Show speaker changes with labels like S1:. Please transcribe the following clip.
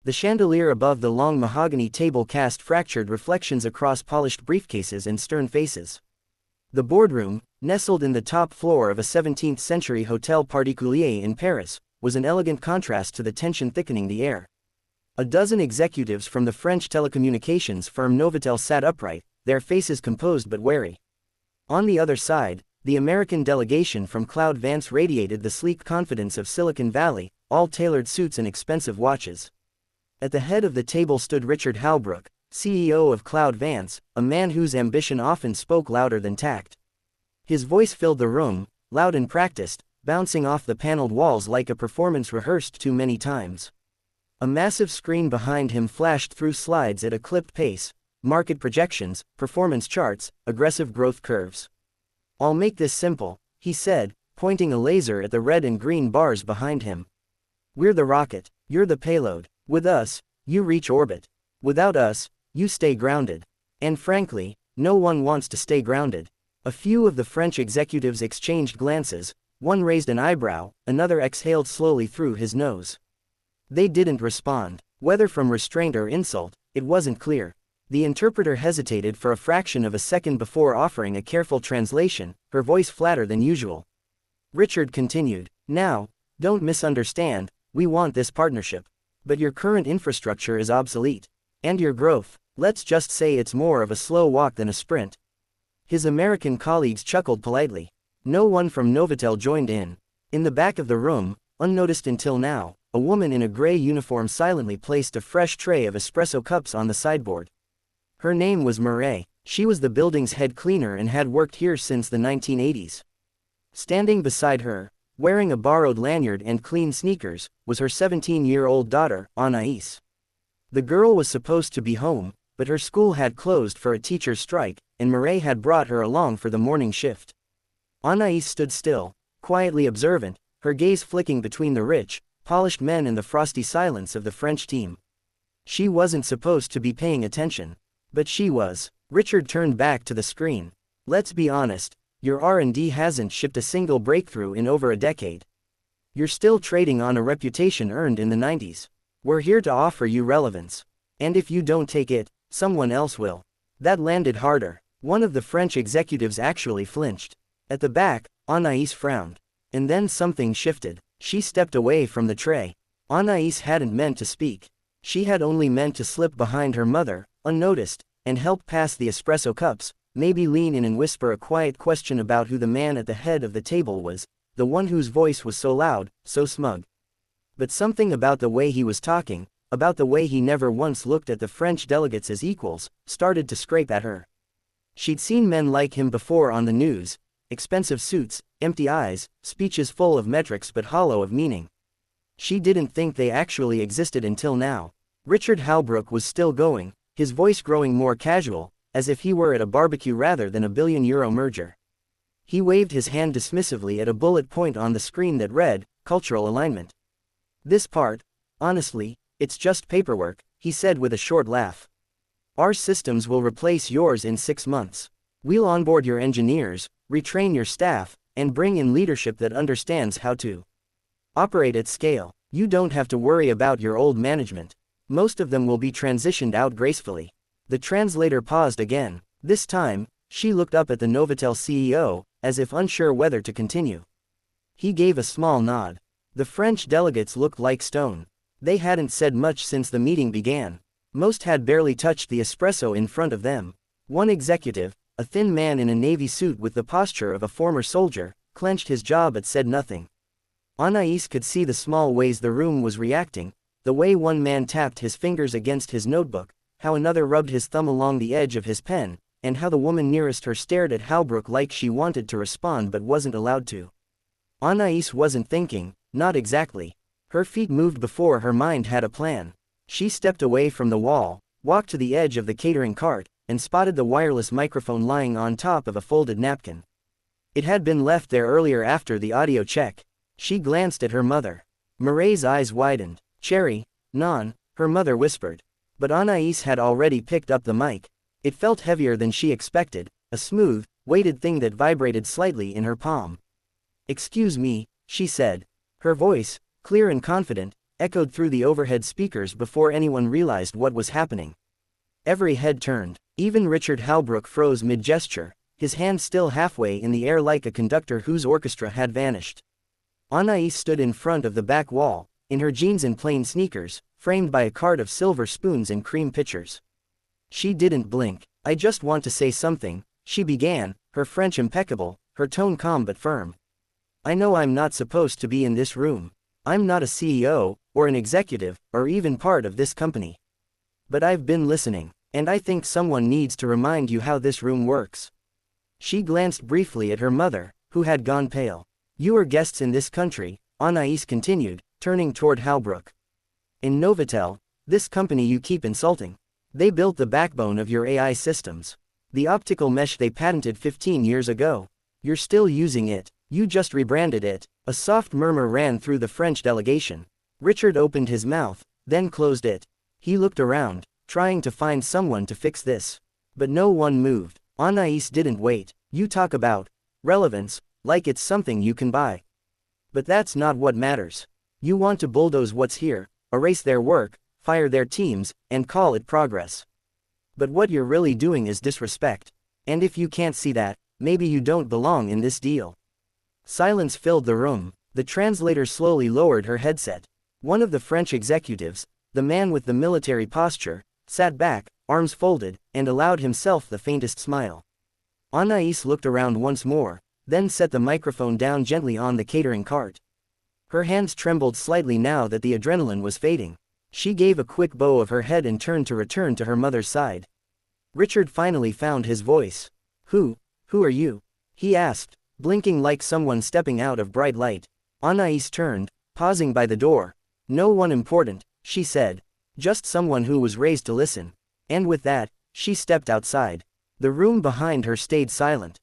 S1: The chandelier above the long mahogany table cast fractured reflections across polished briefcases and stern faces. The boardroom, nestled in the top floor of a 17th-century Hotel Particulier in Paris, was an elegant contrast to the tension thickening the air. A dozen executives from the French telecommunications firm Novotel sat upright, their faces composed but wary. On the other side, the American delegation from Cloud Vance radiated the sleek confidence of Silicon Valley, all tailored suits and expensive watches. At the head of the table stood Richard Halbrook, CEO of Cloud Vance, a man whose ambition often spoke louder than tact. His voice filled the room, loud and practiced, bouncing off the paneled walls like a performance rehearsed too many times. A massive screen behind him flashed through slides at a clipped pace, market projections, performance charts, aggressive growth curves. "I'll make this simple," he said, pointing a laser at the red and green bars behind him. "We're the rocket, you're the payload. With us, you reach orbit. Without us, you stay grounded. And frankly, no one wants to stay grounded." A few of the French executives exchanged glances, one raised an eyebrow, another exhaled slowly through his nose. They didn't respond. Whether from restraint or insult, it wasn't clear. The interpreter hesitated for a fraction of a second before offering a careful translation, her voice flatter than usual. Richard continued, "Now, don't misunderstand, we want this partnership. But your current infrastructure is obsolete. And your growth, let's just say it's more of a slow walk than a sprint." His American colleagues chuckled politely. No one from Novotel joined in. In the back of the room, unnoticed until now, a woman in a gray uniform silently placed a fresh tray of espresso cups on the sideboard. Her name was Mireille. She was the building's head cleaner and had worked here since the 1980s. Standing beside her, wearing a borrowed lanyard and clean sneakers, was her 17-year-old daughter, Anaïs. The girl was supposed to be home, but her school had closed for a teacher's strike, and Mireille had brought her along for the morning shift. Anaïs stood still, quietly observant, her gaze flicking between the rich, polished men and the frosty silence of the French team. She wasn't supposed to be paying attention. But she was. Richard turned back to the screen. "Let's be honest. Your R&D hasn't shipped a single breakthrough in over a decade. You're still trading on a reputation earned in the 90s. We're here to offer you relevance. And if you don't take it, someone else will." That landed harder. One of the French executives actually flinched. At the back, Anaïs frowned. And then something shifted. She stepped away from the tray. Anaïs hadn't meant to speak. She had only meant to slip behind her mother, unnoticed, and help pass the espresso cups, maybe lean in and whisper a quiet question about who the man at the head of the table was, the one whose voice was so loud, so smug. But something about the way he was talking, about the way he never once looked at the French delegates as equals, started to scrape at her. She'd seen men like him before on the news, expensive suits, empty eyes, speeches full of metrics but hollow of meaning. She didn't think they actually existed until now. Richard Halbrook was still going, his voice growing more casual, as if he were at a barbecue rather than a billion-euro merger. He waved his hand dismissively at a bullet point on the screen that read, "Cultural Alignment." "This part, honestly, it's just paperwork," he said with a short laugh. "Our systems will replace yours in 6 months. We'll onboard your engineers, retrain your staff, and bring in leadership that understands how to operate at scale. You don't have to worry about your old management. Most of them will be transitioned out gracefully." The translator paused again. This time, she looked up at the Novotel CEO, as if unsure whether to continue. He gave a small nod. The French delegates looked like stone. They hadn't said much since the meeting began. Most had barely touched the espresso in front of them. One executive, a thin man in a navy suit with the posture of a former soldier, clenched his jaw but said nothing. Anaïs could see the small ways the room was reacting, the way one man tapped his fingers against his notebook, how another rubbed his thumb along the edge of his pen, and how the woman nearest her stared at Halbrook like she wanted to respond but wasn't allowed to. Anaïs wasn't thinking, not exactly. Her feet moved before her mind had a plan. She stepped away from the wall, walked to the edge of the catering cart, and spotted the wireless microphone lying on top of a folded napkin. It had been left there earlier after the audio check. She glanced at her mother. Mireille's eyes widened. "Cherry, non," her mother whispered. But Anaïs had already picked up the mic. It felt heavier than she expected, a smooth, weighted thing that vibrated slightly in her palm. "Excuse me," she said. Her voice, clear and confident, echoed through the overhead speakers before anyone realized what was happening. Every head turned. Even Richard Halbrook froze mid-gesture, his hand still halfway in the air like a conductor whose orchestra had vanished. Anais stood in front of the back wall, in her jeans and plain sneakers, framed by a cart of silver spoons and cream pitchers. She didn't blink. "I just want to say something," she began, her French impeccable, her tone calm but firm. "I know I'm not supposed to be in this room. I'm not a CEO, or an executive, or even part of this company. But I've been listening, and I think someone needs to remind you how this room works." She glanced briefly at her mother, who had gone pale. "You are guests in this country," Anais continued, turning toward Halbrook. "In Novotel, this company you keep insulting. They built the backbone of your AI systems. The optical mesh they patented 15 years ago. You're still using it. You just rebranded it." A soft murmur ran through the French delegation. Richard opened his mouth, then closed it. He looked around, trying to find someone to fix this. But no one moved. Anais didn't wait. "You talk about relevance, like it's something you can buy. But that's not what matters. You want to bulldoze what's here, erase their work, fire their teams, and call it progress. But what you're really doing is disrespect. And if you can't see that, maybe you don't belong in this deal." Silence filled the room. The translator slowly lowered her headset. One of the French executives, the man with the military posture, sat back, arms folded, and allowed himself the faintest smile. Anais looked around once more, then set the microphone down gently on the catering cart. Her hands trembled slightly now that the adrenaline was fading. She gave a quick bow of her head and turned to return to her mother's side. Richard finally found his voice. Who are you?" he asked, blinking like someone stepping out of bright light. Anais turned, pausing by the door. "No one important," she said. "Just someone who was raised to listen." And with that, she stepped outside. The room behind her stayed silent.